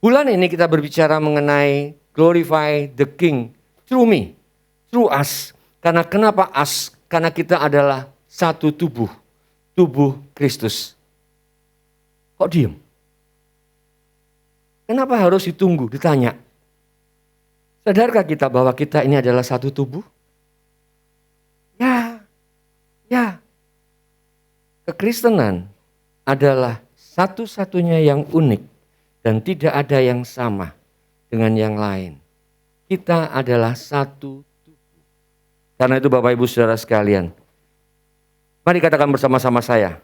Bulan ini kita berbicara mengenai glorify the King through me, through us. Karena kenapa us? Karena kita adalah satu tubuh, tubuh Kristus. Kok diem? Kenapa harus ditunggu, ditanya? Sadarkah kita bahwa kita ini adalah satu tubuh? Ya. Kekristenan adalah satu-satunya yang unik dan tidak ada yang sama dengan yang lain. Kita adalah satu tubuh. Karena itu Bapak Ibu Saudara sekalian, mari katakan bersama-sama saya.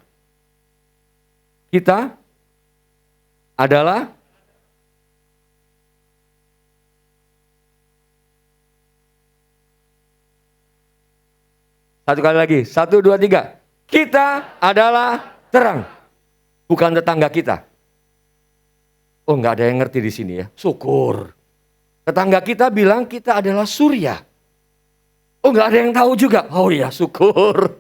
Kita adalah satu kali lagi, 1, 2, 3. Kita adalah terang, bukan tetangga kita. Oh, nggak ada yang ngerti di sini ya. Syukur. Tetangga kita bilang kita adalah surya. Oh, nggak ada yang tahu juga. Oh iya, syukur.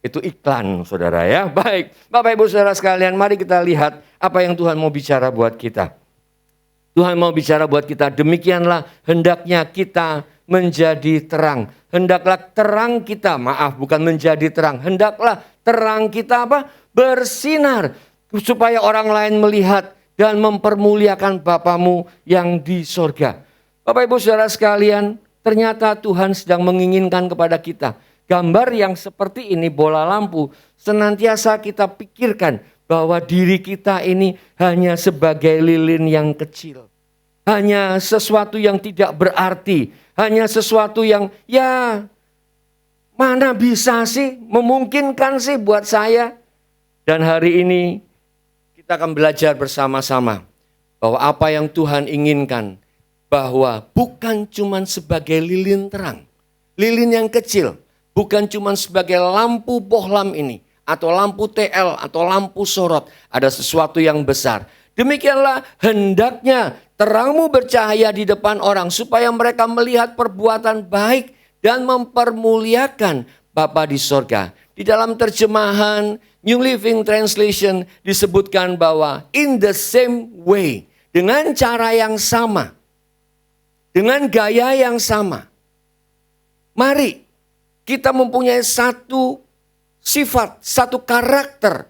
Itu iklan, saudara ya. Baik, Bapak Ibu Saudara sekalian, mari kita lihat apa yang Tuhan mau bicara buat kita. Tuhan mau bicara buat kita, demikianlah hendaknya kita menjadi terang. Hendaklah terang kita, bukan menjadi terang. Hendaklah terang kita apa? Bersinar. Supaya orang lain melihat dan mempermuliakan Bapamu yang di sorga. Bapak Ibu Saudara sekalian, ternyata Tuhan sedang menginginkan kepada kita. Gambar yang seperti ini, bola lampu, senantiasa kita pikirkan bahwa diri kita ini hanya sebagai lilin yang kecil. Hanya sesuatu yang tidak berarti. Hanya sesuatu yang mana bisa sih, memungkinkan sih buat saya. Dan hari ini kita akan belajar bersama-sama bahwa apa yang Tuhan inginkan, bahwa bukan cuma sebagai lilin terang, lilin yang kecil, bukan cuma sebagai lampu bohlam ini, atau lampu TL, atau lampu sorot, ada sesuatu yang besar. Demikianlah hendaknya terangmu bercahaya di depan orang, supaya mereka melihat perbuatan baik dan mempermuliakan Bapa di sorga. Di dalam terjemahan New Living Translation disebutkan bahwa in the same way, dengan cara yang sama, dengan gaya yang sama. Mari kita mempunyai satu sifat, satu karakter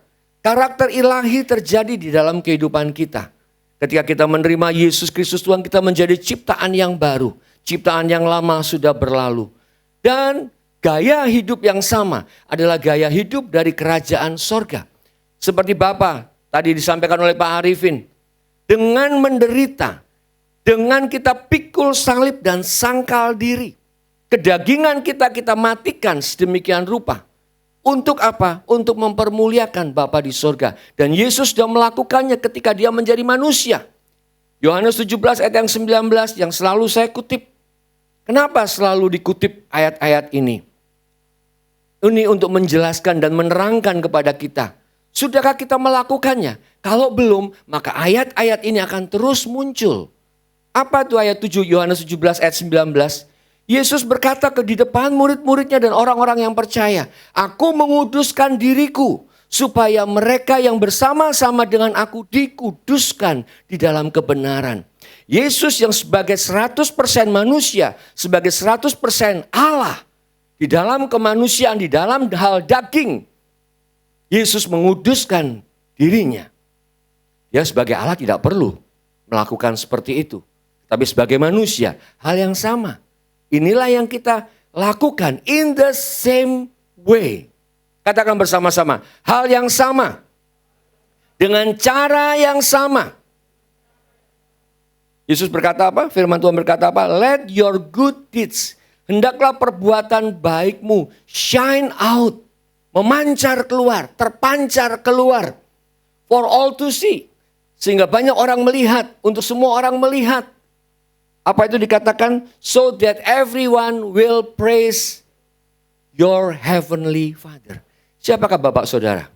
ilahi terjadi di dalam kehidupan kita. Ketika kita menerima Yesus Kristus Tuhan, kita menjadi ciptaan yang baru. Ciptaan yang lama sudah berlalu. Dan gaya hidup yang sama adalah gaya hidup dari kerajaan sorga. Seperti Bapa tadi disampaikan oleh Pak Arifin. Dengan menderita, dengan kita pikul salib dan sangkal diri. Kedagingan kita matikan sedemikian rupa. Untuk apa? Untuk mempermuliakan Bapa di sorga. Dan Yesus sudah melakukannya ketika dia menjadi manusia. Yohanes 17 ayat yang 19 yang selalu saya kutip. Kenapa selalu dikutip ayat-ayat ini? Ini untuk menjelaskan dan menerangkan kepada kita. Sudahkah kita melakukannya? Kalau belum, maka ayat-ayat ini akan terus muncul. Apa itu ayat 7 Yohanes 17 ayat 19? Yesus berkata di depan murid-muridnya dan orang-orang yang percaya, aku menguduskan diriku supaya mereka yang bersama-sama dengan aku dikuduskan di dalam kebenaran. Yesus yang sebagai 100% manusia, sebagai 100% Allah, di dalam kemanusiaan, di dalam hal daging, Yesus menguduskan dirinya. Dia sebagai Allah tidak perlu melakukan seperti itu. Tapi sebagai manusia, hal yang sama. Inilah yang kita lakukan in the same way. Katakan bersama-sama, hal yang sama. Dengan cara yang sama. Yesus berkata apa? Firman Tuhan berkata apa? Let your good deeds, hendaklah perbuatan baikmu shine out. Memancar keluar, terpancar keluar. For all to see. Sehingga banyak orang melihat, untuk semua orang melihat. Apa itu dikatakan? So that everyone will praise your heavenly Father. Siapakah Bapak Saudara?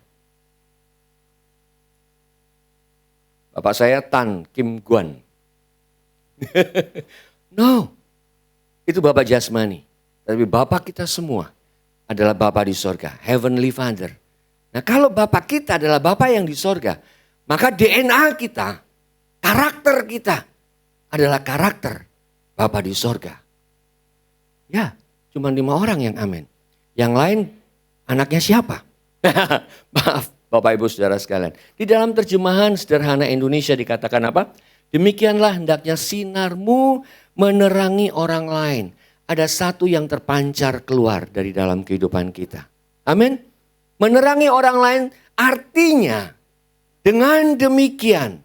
Bapak saya Tan Kim Guan. No, itu Bapak jasmani. Tapi Bapak kita semua adalah Bapak di sorga, Heavenly Father. Nah kalau Bapak kita adalah Bapak yang di sorga, maka DNA kita karakter kita adalah karakter Bapa di sorga. Ya, cuma 5 orang yang amin. Yang lain anaknya siapa? Maaf Bapak Ibu Saudara sekalian. Di dalam terjemahan sederhana Indonesia dikatakan apa? Demikianlah hendaknya sinarmu menerangi orang lain. Ada satu yang terpancar keluar dari dalam kehidupan kita. Amin. Menerangi orang lain artinya dengan demikian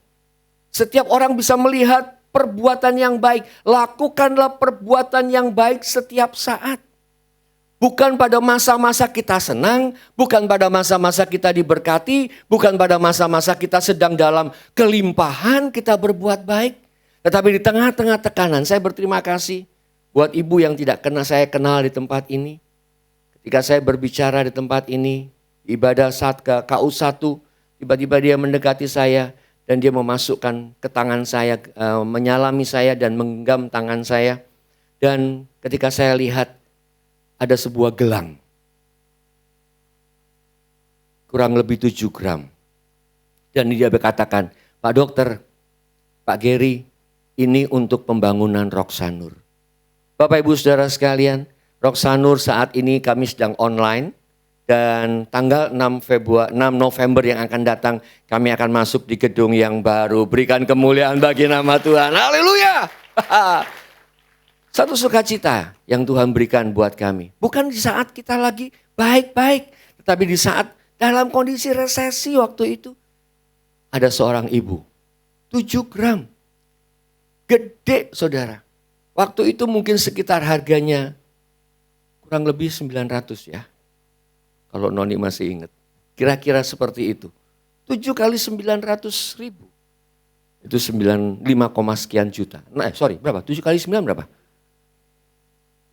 setiap orang bisa melihat perbuatan yang baik. Lakukanlah perbuatan yang baik setiap saat. Bukan pada masa-masa kita senang, bukan pada masa-masa kita diberkati, bukan pada masa-masa kita sedang dalam kelimpahan kita berbuat baik. Tetapi di tengah-tengah tekanan, saya berterima kasih buat ibu yang tidak saya kenal di tempat ini. Ketika saya berbicara di tempat ini, ibadah saat ke KU1, tiba-tiba dia mendekati saya dan dia memasukkan ke tangan saya, menyalami saya dan menggenggam tangan saya. Dan ketika saya lihat, ada sebuah gelang. Kurang lebih 7 gram. Dan dia berkatakan, Pak Dokter, Pak Gary, ini untuk pembangunan Roksanur. Bapak Ibu Saudara sekalian, Roksanur saat ini kami sedang online. Dan tanggal 6 November yang akan datang, kami akan masuk di gedung yang baru. Berikan kemuliaan bagi nama Tuhan. Haleluya! Satu sukacita yang Tuhan berikan buat kami. Bukan di saat kita lagi baik-baik. Tetapi di saat dalam kondisi resesi waktu itu. Ada seorang ibu. 7 gram. Gede saudara. Waktu itu mungkin sekitar harganya kurang lebih 900 ya. Kalau Noni masih ingat. Kira-kira seperti itu. 7 kali 900 ribu. Itu 5, sekian juta. Berapa? 7 kali 9 berapa?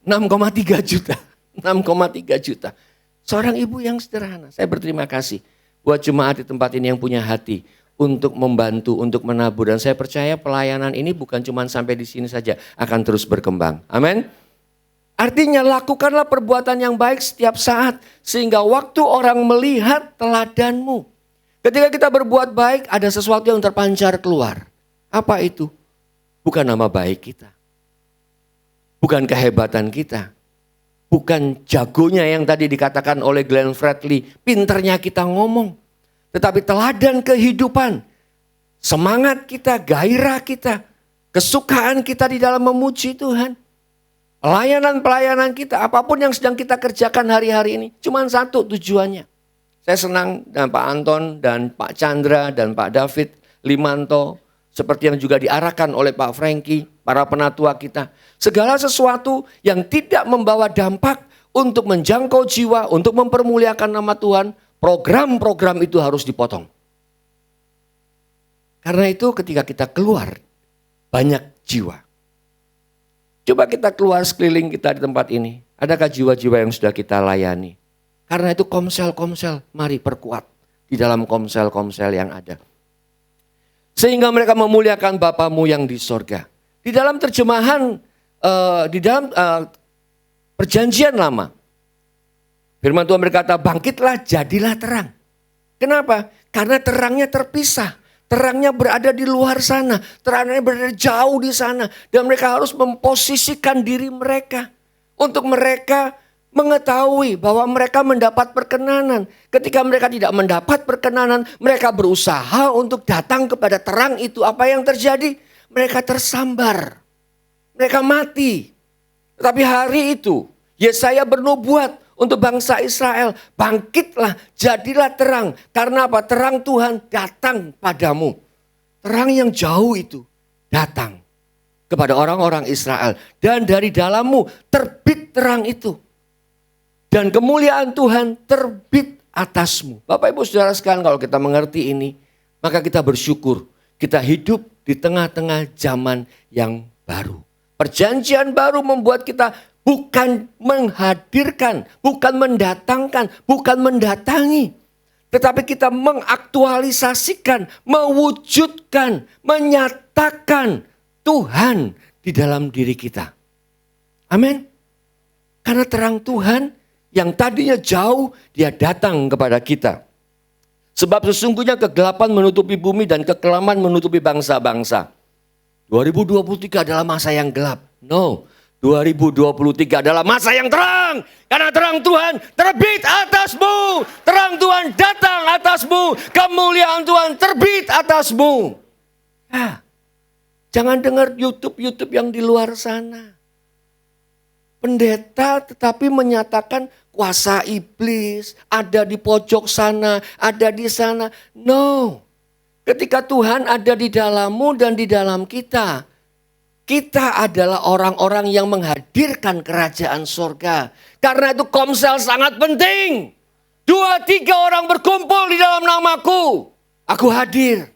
6,3 juta. 6,3 juta. Seorang ibu yang sederhana. Saya berterima kasih buat jemaat di tempat ini yang punya hati untuk membantu, untuk menabur. Dan saya percaya pelayanan ini bukan cuma sampai di sini saja, akan terus berkembang. Amin. Artinya lakukanlah perbuatan yang baik setiap saat sehingga waktu orang melihat teladanmu. Ketika kita berbuat baik ada sesuatu yang terpancar keluar. Apa itu? Bukan nama baik kita. Bukan kehebatan kita. Bukan jagonya yang tadi dikatakan oleh Glenn Fredly. Pinternya kita ngomong. Tetapi teladan kehidupan. Semangat kita, gairah kita. Kesukaan kita di dalam memuji Tuhan. Pelayanan-pelayanan kita, apapun yang sedang kita kerjakan hari-hari ini. Cuma satu tujuannya. Saya senang dengan Pak Anton dan Pak Chandra dan Pak David Limanto. Seperti yang juga diarahkan oleh Pak Franky, para penatua kita. Segala sesuatu yang tidak membawa dampak untuk menjangkau jiwa, untuk mempermuliakan nama Tuhan, program-program itu harus dipotong. Karena itu ketika kita keluar, banyak jiwa. Coba kita keluar sekeliling kita di tempat ini. Adakah jiwa-jiwa yang sudah kita layani? Karena itu komsel-komsel, mari perkuat di dalam komsel-komsel yang ada. Sehingga mereka memuliakan Bapamu yang di sorga. Di dalam terjemahan, di dalam perjanjian lama. Firman Tuhan berkata, bangkitlah jadilah terang. Kenapa? Karena terangnya terpisah. Terangnya berada di luar sana. Terangnya berada jauh di sana. Dan mereka harus memposisikan diri mereka. Untuk mereka mengetahui bahwa mereka mendapat perkenanan. Ketika mereka tidak mendapat perkenanan, mereka berusaha untuk datang kepada terang itu. Apa yang terjadi? Mereka tersambar. Mereka mati. Tetapi hari itu, Yesaya bernubuat untuk bangsa Israel. Bangkitlah, jadilah terang. Karena apa? Terang Tuhan datang padamu. Terang yang jauh itu datang kepada orang-orang Israel. Dan dari dalammu terbit terang itu. Dan kemuliaan Tuhan terbit atasmu. Bapak Ibu Saudara sekalian, kalau kita mengerti ini, maka kita bersyukur. Kita hidup di tengah-tengah zaman yang baru. Perjanjian baru membuat kita bukan menghadirkan, bukan mendatangkan, bukan mendatangi. Tetapi kita mengaktualisasikan, mewujudkan, menyatakan Tuhan di dalam diri kita. Amin. Karena terang Tuhan yang tadinya jauh, dia datang kepada kita. Sebab sesungguhnya kegelapan menutupi bumi dan kekelaman menutupi bangsa-bangsa. 2023 adalah masa yang gelap. No, 2023 adalah masa yang terang. Karena terang Tuhan terbit atasmu. Terang Tuhan datang atasmu. Kemuliaan Tuhan terbit atasmu. Ya, jangan dengar YouTube yang di luar sana. Pendeta tetapi menyatakan kuasa iblis ada di pojok sana, ada di sana. No. Ketika Tuhan ada di dalammu dan di dalam kita, kita adalah orang-orang yang menghadirkan kerajaan surga. Karena itu Komsel sangat penting. 2-3 orang berkumpul di dalam namaku. Aku hadir.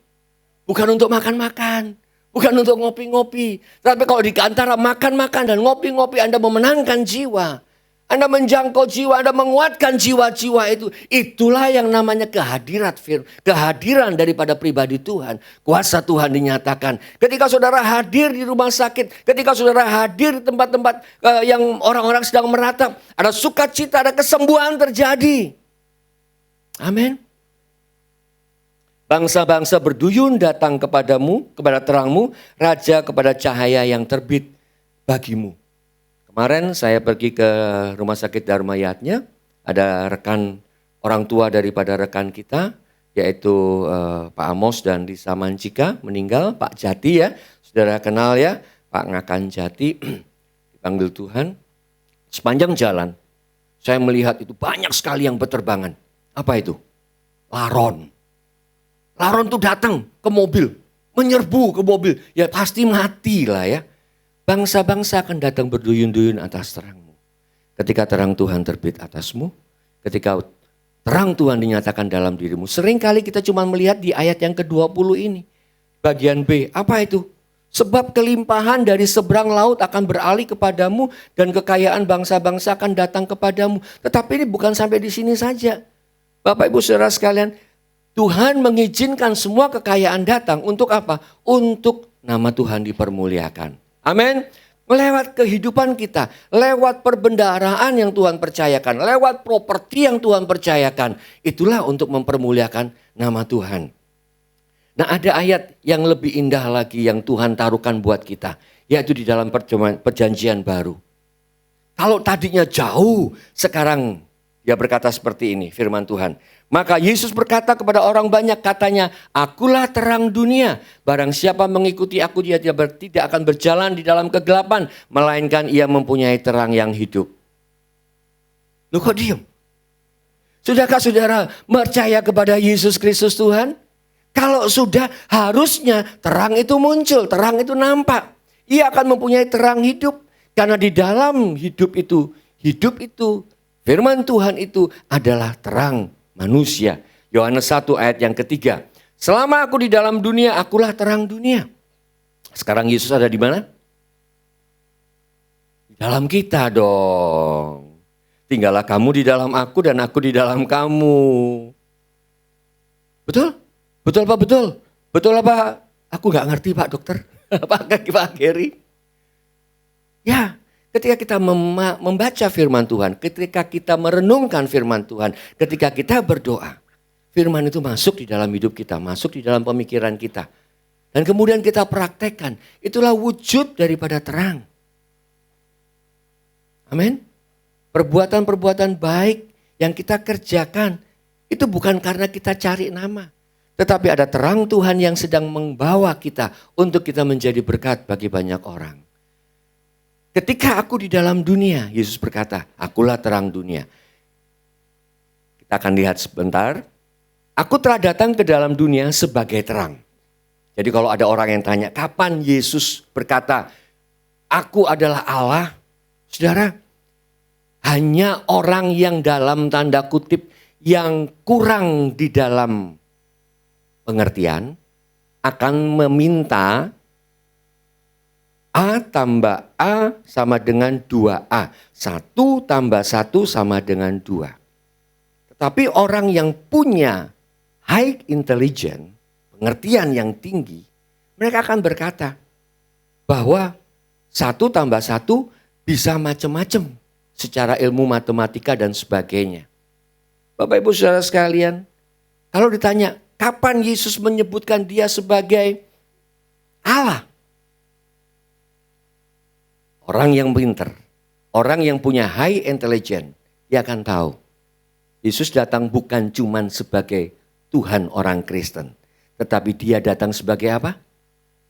Bukan untuk makan-makan. Bukan untuk ngopi-ngopi. Tapi kalau di antara makan-makan dan ngopi-ngopi Anda memenangkan jiwa. Anda menjangkau jiwa, Anda menguatkan jiwa-jiwa itu. Itulah yang namanya kehadiran daripada pribadi Tuhan. Kuasa Tuhan dinyatakan. Ketika saudara hadir di rumah sakit, ketika saudara hadir di tempat-tempat yang orang-orang sedang meratap, ada sukacita, ada kesembuhan terjadi. Amin. Bangsa-bangsa berduyun datang kepadamu, kepada terangmu, raja kepada cahaya yang terbit bagimu. Kemarin saya pergi ke rumah sakit Dharma Yatnya, ada rekan orang tua daripada rekan kita, yaitu Pak Amos dan Lisa Mancika meninggal, Pak Jati ya, saudara kenal ya, Pak Ngakan Jati, dipanggil Tuhan. Sepanjang jalan, saya melihat itu banyak sekali yang berterbangan. Apa itu? Laron. Laron tuh datang ke mobil, menyerbu ke mobil, ya pasti mati lah ya. Bangsa-bangsa akan datang berduyun-duyun atas terangmu. Ketika terang Tuhan terbit atasmu, ketika terang Tuhan dinyatakan dalam dirimu. Seringkali kita cuma melihat di ayat yang ke-20 ini. Bagian B, apa itu? Sebab kelimpahan dari seberang laut akan beralih kepadamu dan kekayaan bangsa-bangsa akan datang kepadamu. Tetapi ini bukan sampai di sini saja. Bapak Ibu Saudara sekalian, Tuhan mengizinkan semua kekayaan datang untuk apa? Untuk nama Tuhan dipermuliakan. Amin. Lewat kehidupan kita, lewat perbendaharaan yang Tuhan percayakan, lewat properti yang Tuhan percayakan. Itulah untuk mempermuliakan nama Tuhan. Nah, ada ayat yang lebih indah lagi yang Tuhan taruhkan buat kita. Yaitu di dalam perjanjian baru. Kalau tadinya jauh, sekarang dia berkata seperti ini, firman Tuhan. Maka Yesus berkata kepada orang banyak, katanya, akulah terang dunia. Barang siapa mengikuti aku, dia tidak akan berjalan di dalam kegelapan, melainkan ia mempunyai terang yang hidup. Loh kok diam? Sudahkah saudara percaya kepada Yesus Kristus Tuhan? Kalau sudah, harusnya terang itu muncul, terang itu nampak. Ia akan mempunyai terang hidup. Karena di dalam hidup itu, firman Tuhan itu adalah terang manusia. Yohanes 1 ayat yang ketiga. Selama aku di dalam dunia, akulah terang dunia. Sekarang Yesus ada di mana? Di dalam kita dong. Tinggallah kamu di dalam aku dan aku di dalam kamu. Betul? Betul Pak, betul. Betul apa? Aku gak ngerti Pak Dokter. Pak Geri. Ya. Ketika kita membaca firman Tuhan, ketika kita merenungkan firman Tuhan, ketika kita berdoa, firman itu masuk di dalam hidup kita, masuk di dalam pemikiran kita. Dan kemudian kita praktekkan, itulah wujud daripada terang. Amin. Perbuatan-perbuatan baik yang kita kerjakan, itu bukan karena kita cari nama. Tetapi ada terang Tuhan yang sedang membawa kita untuk kita menjadi berkat bagi banyak orang. Ketika aku di dalam dunia, Yesus berkata, akulah terang dunia. Kita akan lihat sebentar. Aku telah datang ke dalam dunia sebagai terang. Jadi kalau ada orang yang tanya, kapan Yesus berkata, aku adalah Allah? Saudara, hanya orang yang dalam tanda kutip, yang kurang di dalam pengertian, akan meminta A tambah A sama dengan 2A. 1 tambah 1 sama dengan 2. Tetapi orang yang punya high intelligence, pengertian yang tinggi, mereka akan berkata bahwa 1 tambah 1 bisa macam-macam secara ilmu matematika dan sebagainya. Bapak Ibu Saudara sekalian, Kalau ditanya, kapan Yesus menyebutkan dia sebagai Allah? Orang yang pintar, orang yang punya high intelligence, dia akan tahu. Yesus datang bukan cuman sebagai Tuhan orang Kristen. Tetapi dia datang sebagai apa?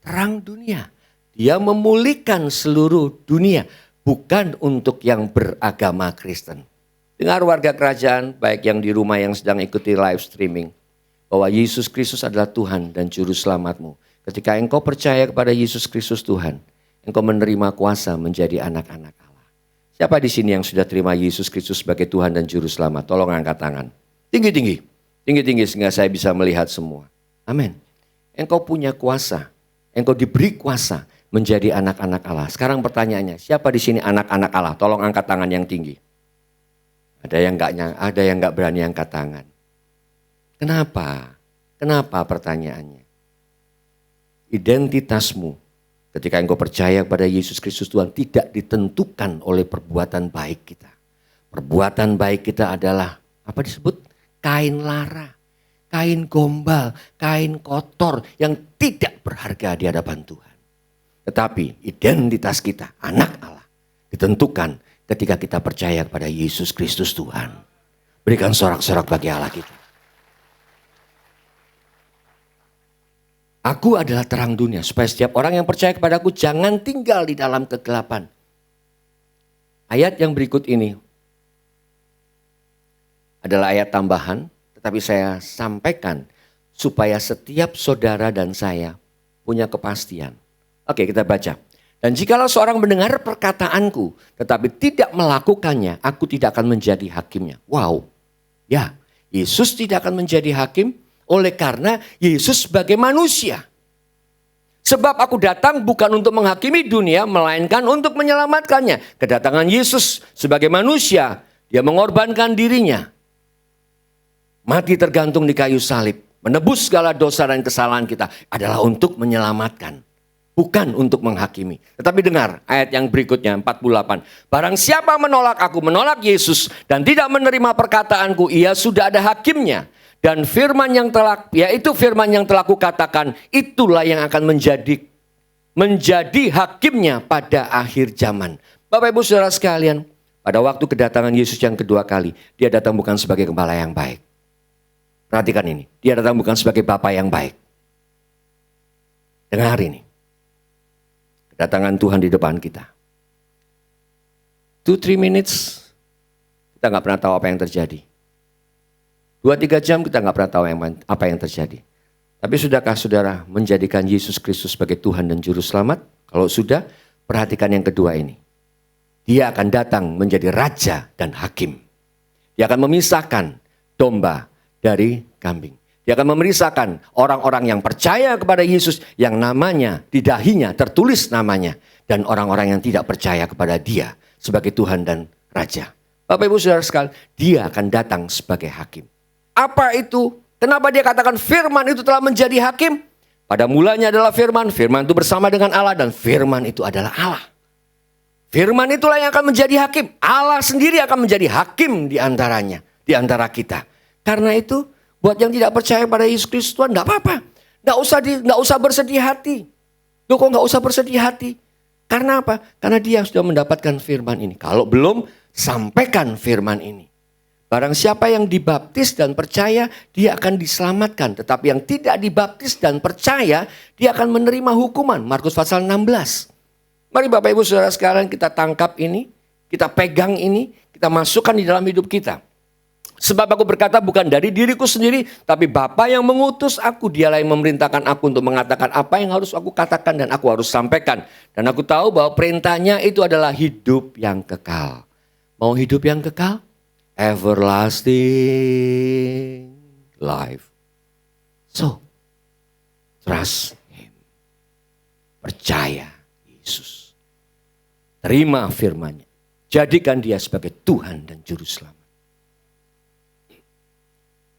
Terang dunia. Dia memulihkan seluruh dunia. Bukan untuk yang beragama Kristen. Dengar warga kerajaan, baik yang di rumah yang sedang ikuti live streaming. Bahwa Yesus Kristus adalah Tuhan dan Juru Selamatmu. Ketika engkau percaya kepada Yesus Kristus Tuhan, engkau menerima kuasa menjadi anak-anak Allah. Siapa di sini yang sudah terima Yesus Kristus sebagai Tuhan dan Juru Selamat? Tolong angkat tangan. Tinggi-tinggi. Tinggi-tinggi sehingga saya bisa melihat semua. Amin. Engkau punya kuasa. Engkau diberi kuasa menjadi anak-anak Allah. Sekarang pertanyaannya, siapa di sini anak-anak Allah? Tolong angkat tangan yang tinggi. Ada yang nggak berani angkat tangan. Kenapa? Kenapa pertanyaannya? Identitasmu ketika engkau percaya kepada Yesus Kristus Tuhan tidak ditentukan oleh perbuatan baik kita. Perbuatan baik kita adalah apa disebut? Kain lara, kain gombal, kain kotor yang tidak berharga di hadapan Tuhan. Tetapi identitas kita, anak Allah, ditentukan ketika kita percaya kepada Yesus Kristus Tuhan. Berikan sorak-sorak bagi Allah kita. Aku adalah terang dunia, supaya setiap orang yang percaya kepadaku jangan tinggal di dalam kegelapan. Ayat yang berikut ini adalah ayat tambahan, tetapi saya sampaikan supaya setiap saudara dan saya punya kepastian. Oke, kita baca. Dan jikalau seorang mendengar perkataanku, tetapi tidak melakukannya, aku tidak akan menjadi hakimnya. Wow, ya, Yesus tidak akan menjadi hakim oleh karena Yesus sebagai manusia. Sebab aku datang bukan untuk menghakimi dunia, melainkan untuk menyelamatkannya. Kedatangan Yesus sebagai manusia, dia mengorbankan dirinya. Mati tergantung di kayu salib, menebus segala dosa dan kesalahan kita adalah untuk menyelamatkan. Bukan untuk menghakimi. Tetapi dengar ayat yang berikutnya 48. Barang siapa menolak aku, menolak Yesus dan tidak menerima perkataanku, ia sudah ada hakimnya. Dan firman yang telah, yaitu firman yang telah kukatakan, itulah yang akan menjadi hakimnya pada akhir zaman. Bapak Ibu Saudara sekalian, pada waktu kedatangan Yesus yang kedua kali, dia datang bukan sebagai gembala yang baik. Perhatikan ini, dia datang bukan sebagai bapa yang baik. Dengar ini. Kedatangan Tuhan di depan kita. 2-3 minutes, kita gak pernah tahu apa yang terjadi. 2-3 jam kita gak pernah tahu apa yang terjadi. Tapi sudahkah saudara menjadikan Yesus Kristus sebagai Tuhan dan Juru Selamat? Kalau sudah, perhatikan yang kedua ini. Dia akan datang menjadi Raja dan Hakim. Dia akan memisahkan domba dari kambing. Dia akan memisahkan orang-orang yang percaya kepada Yesus yang namanya di dahinya tertulis namanya. Dan orang-orang yang tidak percaya kepada dia sebagai Tuhan dan Raja. Bapak Ibu Saudara sekalian, dia akan datang sebagai hakim. Apa itu? Kenapa dia katakan firman itu telah menjadi hakim? Pada mulanya adalah firman. Firman itu bersama dengan Allah dan firman itu adalah Allah. Firman itulah yang akan menjadi hakim. Allah sendiri akan menjadi hakim di antaranya, di antara kita. Karena itu buat yang tidak percaya pada Yesus Kristus Tuhan, enggak apa-apa. Enggak usah bersedih hati. Loh kok enggak usah bersedih hati? Karena apa? Karena dia sudah mendapatkan firman ini. Kalau belum, sampaikan firman ini. Barang siapa yang dibaptis dan percaya, dia akan diselamatkan. Tetapi yang tidak dibaptis dan percaya, dia akan menerima hukuman. Markus pasal 16. Mari Bapak Ibu Saudara sekalian kita tangkap ini, kita pegang ini, kita masukkan di dalam hidup kita. Sebab aku berkata bukan dari diriku sendiri, tapi Bapa yang mengutus aku, dialah yang memerintahkan aku untuk mengatakan apa yang harus aku katakan dan aku harus sampaikan. Dan aku tahu bahwa perintahnya itu adalah hidup yang kekal. Mau hidup yang kekal? Everlasting life. So, trust Him. Percaya Yesus. Terima firman-Nya. Jadikan dia sebagai Tuhan dan Juru Selamat.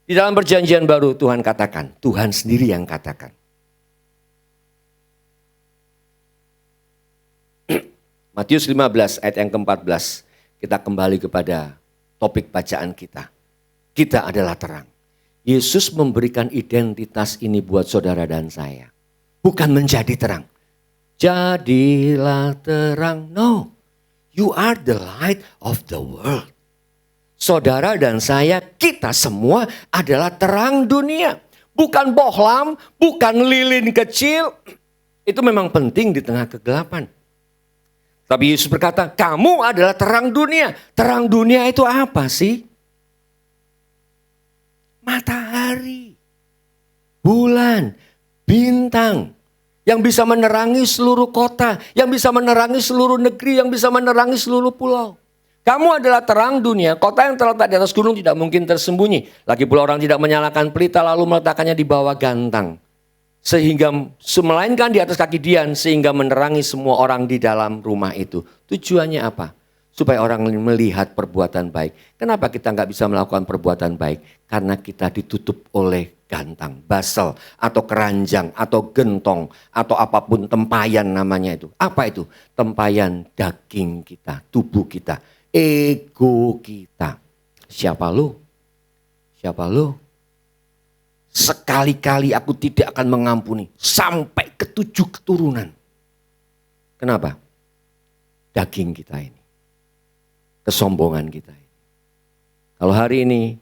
Di dalam perjanjian baru Tuhan katakan, Tuhan sendiri yang katakan. Matius 15 ayat yang ke-14. Kita kembali kepada topik bacaan kita. Kita adalah terang. Yesus memberikan identitas ini buat saudara dan saya. Bukan menjadi terang. Jadilah terang. No. You are the light of the world. Saudara dan saya, kita semua adalah terang dunia. Bukan bohlam, bukan lilin kecil. Itu memang penting di tengah kegelapan. Tapi Yesus berkata, kamu adalah terang dunia. Terang dunia itu apa sih? Matahari, bulan, bintang. Yang bisa menerangi seluruh kota. Yang bisa menerangi seluruh negeri. Yang bisa menerangi seluruh pulau. Kamu adalah terang dunia. Kota yang terletak di atas gunung tidak mungkin tersembunyi. Lagi pula orang tidak menyalakan pelita lalu meletakkannya di bawah gantang. Sehingga melainkan di atas kaki dian. Sehingga menerangi semua orang di dalam rumah itu. Tujuannya apa? Supaya orang melihat perbuatan baik. Kenapa kita nggak bisa melakukan perbuatan baik? Karena kita ditutup oleh gantang, basel, atau keranjang, atau gentong, atau apapun tempayan namanya itu. Apa itu? Tempayan daging kita, tubuh kita, ego kita. Siapa lu? Siapa lu? Sekali-kali aku tidak akan mengampuni sampai ke-7 keturunan. Kenapa? Daging kita ini. Kesombongan kita. Kalau hari ini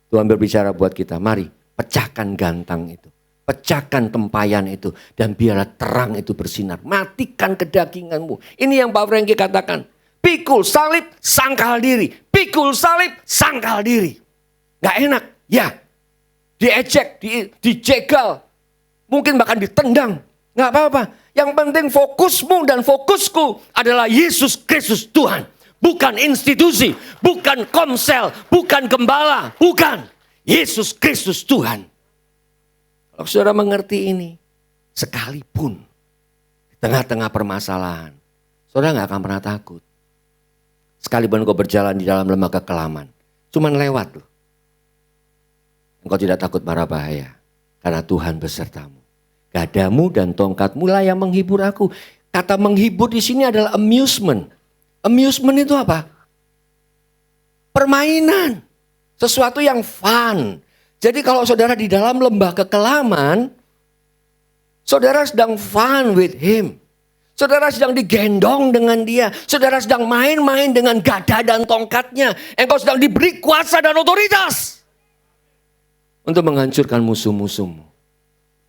Tuhan berbicara buat kita, mari pecahkan gantang itu. Pecahkan tempayan itu. Dan biarlah terang itu bersinar. Matikan kedaginganmu. Ini yang Pak Franky katakan. Pikul salib, sangkal diri. Pikul salib, sangkal diri. Gak enak, ya. Diejek, dijegal. Mungkin bahkan ditendang. Gak apa-apa. Yang penting fokusmu dan fokusku adalah Yesus Kristus Tuhan. Bukan institusi, bukan komsel, bukan gembala, bukan. Yesus Kristus Tuhan. Kalau saudara mengerti ini, sekalipun di tengah-tengah permasalahan, saudara gak akan pernah takut. Sekalipun kau berjalan di dalam lembah kekelaman, cuman lewat loh. Engkau tidak takut mara bahaya, karena Tuhan besertamu. Gadamu dan tongkatmu lah yang menghibur aku. Kata menghibur di sini adalah amusement. Amusement itu apa? Permainan. Sesuatu yang fun. Jadi kalau saudara di dalam lembah kekelaman, saudara sedang fun with him. Saudara sedang digendong dengan dia. Saudara sedang main-main dengan gada dan tongkatnya. Engkau sedang diberi kuasa dan otoritas. Untuk menghancurkan musuh-musuhmu.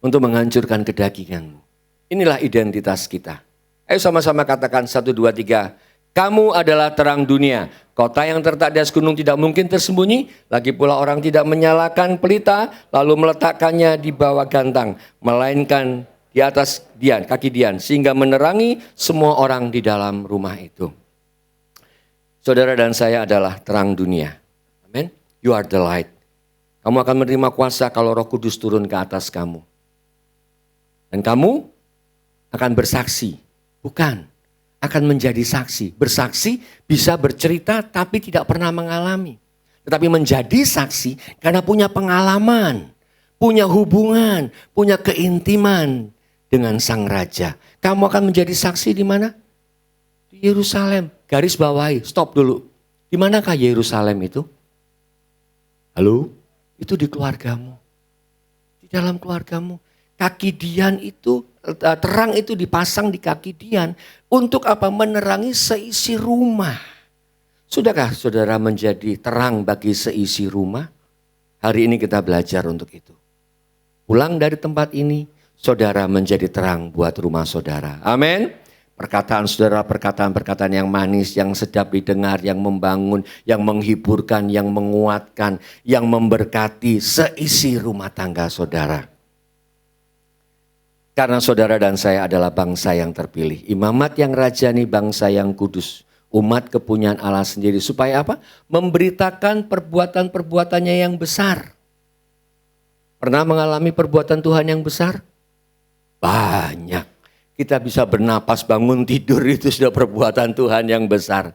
Untuk menghancurkan kedaginganmu. Inilah identitas kita. Ayo sama-sama katakan 1, 2, 3. Kamu adalah terang dunia. Kota yang terletak di atas gunung tidak mungkin tersembunyi. Lagi pula orang tidak menyalakan pelita lalu meletakkannya di bawah gantang. Melainkan di atas dian, kaki dian. Sehingga menerangi semua orang di dalam rumah itu. Saudara dan saya adalah terang dunia. Amin. You are the light. Kamu akan menerima kuasa kalau Roh Kudus turun ke atas kamu. Dan kamu akan bersaksi. Bukan. Akan menjadi saksi. Bersaksi bisa bercerita tapi tidak pernah mengalami. Tetapi menjadi saksi karena punya pengalaman. Punya hubungan. Punya keintiman dengan Sang Raja. Kamu akan menjadi saksi di mana? Di Yerusalem. Garis bawahi. Stop dulu. Di manakah Yerusalem itu? Halo? Itu di keluargamu. Di dalam keluargamu. Kaki dian itu, terang itu dipasang di kaki dian. Untuk apa? Menerangi seisi rumah. Sudahkah saudara menjadi terang bagi seisi rumah? Hari ini kita belajar untuk itu. Pulang dari tempat ini, saudara menjadi terang buat rumah saudara. Amin. Perkataan saudara, perkataan-perkataan yang manis, yang sedap didengar, yang membangun, yang menghiburkan, yang menguatkan, yang memberkati seisi rumah tangga saudara. Karena saudara dan saya adalah bangsa yang terpilih. Imamat yang rajani, bangsa yang kudus. Umat kepunyaan Allah sendiri. Supaya apa? Memberitakan perbuatan-perbuatannya yang besar. Pernah mengalami perbuatan Tuhan yang besar? Banyak. Kita bisa bernapas, bangun tidur, itu sudah perbuatan Tuhan yang besar.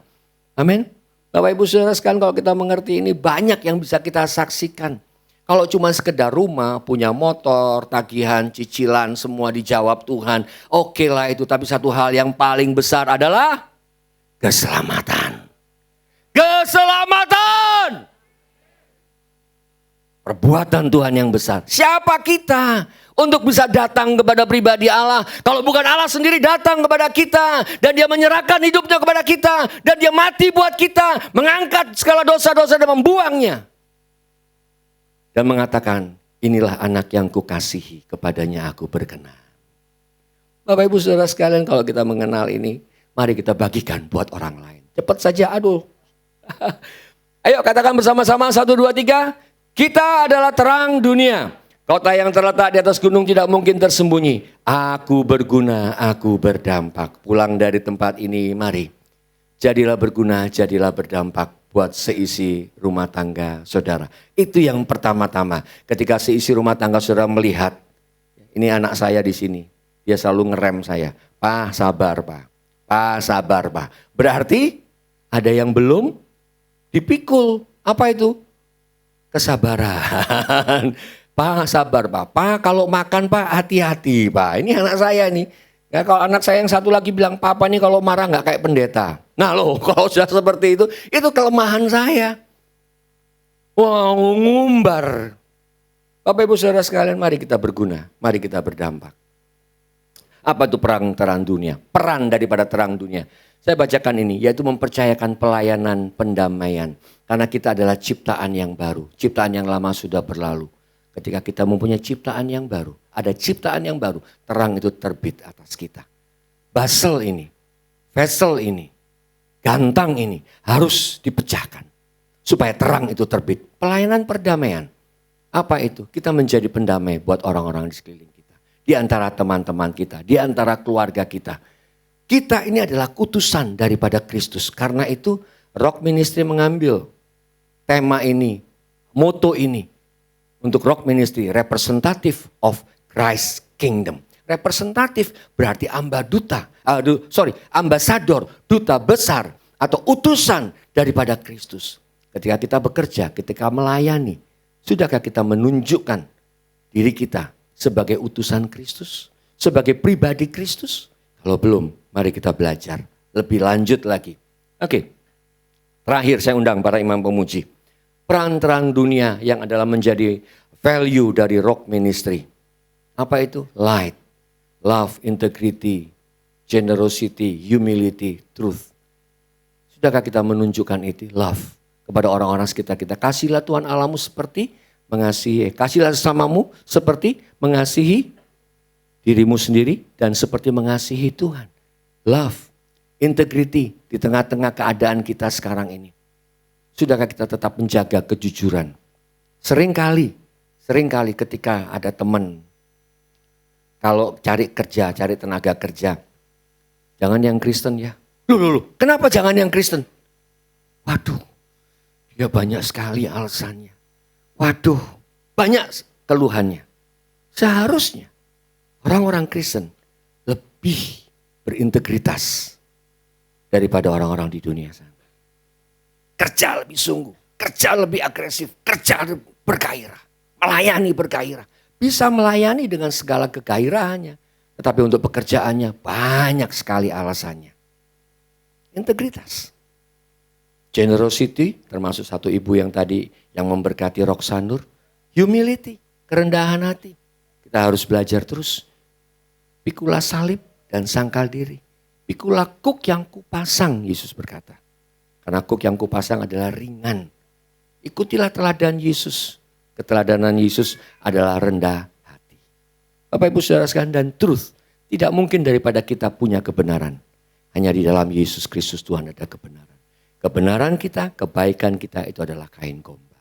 Amin. Bapak Ibu Saudara sekalian, kalau kita mengerti ini banyak yang bisa kita saksikan. Kalau cuma sekedar rumah, punya motor, tagihan, cicilan, semua dijawab Tuhan. Oke lah itu, tapi satu hal yang paling besar adalah keselamatan. Keselamatan! Perbuatan Tuhan yang besar. Siapa kita untuk bisa datang kepada pribadi Allah? Kalau bukan Allah sendiri datang kepada kita. Dan dia menyerahkan hidupnya kepada kita. Dan dia mati buat kita. Mengangkat segala dosa-dosa dan membuangnya. Dan mengatakan, inilah anak yang kukasihi, kepadanya aku berkenan. Bapak Ibu Saudara sekalian, kalau kita mengenal ini, mari kita bagikan buat orang lain. Cepat saja, aduh. Ayo katakan bersama-sama, 1, 2, 3. Kita adalah terang dunia. Kota yang terletak di atas gunung tidak mungkin tersembunyi. Aku berguna, aku berdampak. Pulang dari tempat ini, mari. Jadilah berguna, jadilah berdampak buat seisi rumah tangga saudara. Itu yang pertama-tama. Ketika seisi rumah tangga saudara melihat, ini anak saya di sini. Dia selalu ngerem saya. Pak, sabar Pak. Pak, sabar Pak. Berarti ada yang belum dipikul. Apa itu? Kesabaran. Pak, sabar Pak. Pak, kalau makan Pak, hati-hati Pak. Ini anak saya nih. Ya, kalau anak saya yang satu lagi bilang, Papa nih kalau marah nggak kayak pendeta. Nah loh, kalau sudah seperti itu kelemahan saya. Wah, ngumbar. Bapak Ibu Saudara sekalian, mari kita berguna. Mari kita berdampak. Apa itu perang terang dunia? Peran daripada terang dunia. Saya bacakan ini, yaitu mempercayakan pelayanan pendamaian. Karena kita adalah ciptaan yang baru. Ciptaan yang lama sudah berlalu. Ketika kita mempunyai ciptaan yang baru, ada ciptaan yang baru, terang itu terbit atas kita. Basel ini, vessel ini, gantang ini harus dipecahkan. Supaya terang itu terbit. Pelayanan perdamaian. Apa itu? Kita menjadi pendamai buat orang-orang di sekeliling kita. Di antara teman-teman kita, di antara keluarga kita. Kita ini adalah kutusan daripada Kristus. Karena itu Rock Ministry mengambil tema ini, moto ini. Untuk Rock Ministry, representative of Christ Kingdom. Representatif berarti ambasador, duta besar atau utusan daripada Kristus. Ketika kita bekerja, ketika melayani, sudahkah kita menunjukkan diri kita sebagai utusan Kristus? Sebagai pribadi Kristus? Kalau belum, mari kita belajar lebih lanjut lagi. Oke, terakhir saya undang para imam pemuji. Peran terang dunia yang adalah menjadi value dari Rock Ministry. Apa itu? Light, love, integrity, generosity, humility, truth. Sudahkah kita menunjukkan itu? Love kepada orang-orang sekitar kita. Kasihlah Tuhan Allahmu seperti mengasihi. Kasihlah sesamamu seperti mengasihi dirimu sendiri dan seperti mengasihi Tuhan. Love, integrity di tengah-tengah keadaan kita sekarang ini. Sudahkah kita tetap menjaga kejujuran? Seringkali ketika ada teman, kalau cari kerja, cari tenaga kerja, jangan yang Kristen ya. Loh, kenapa jangan yang Kristen? Waduh, dia banyak sekali alasannya. Waduh, banyak keluhannya. Seharusnya orang-orang Kristen lebih berintegritas daripada orang-orang di dunia sana. Kerja lebih sungguh, kerja lebih agresif, kerja bergairah, melayani bergairah. Bisa melayani dengan segala kegairahannya. Tetapi untuk pekerjaannya banyak sekali alasannya. Integritas. Generosity, termasuk satu ibu yang tadi yang memberkati Roksanur. Humility, kerendahan hati. Kita harus belajar terus. Pikulah salib dan sangkal diri. Pikulah kuk yang kupasang, Yesus berkata. Karena kuk yang kupasang adalah ringan. Ikutilah teladan Yesus. Keteladanan Yesus adalah rendah hati. Bapak Ibu Saudara sekalian, dan truth. Tidak mungkin daripada kita punya kebenaran. Hanya di dalam Yesus Kristus Tuhan ada kebenaran. Kebenaran kita, kebaikan kita itu adalah kain kombo.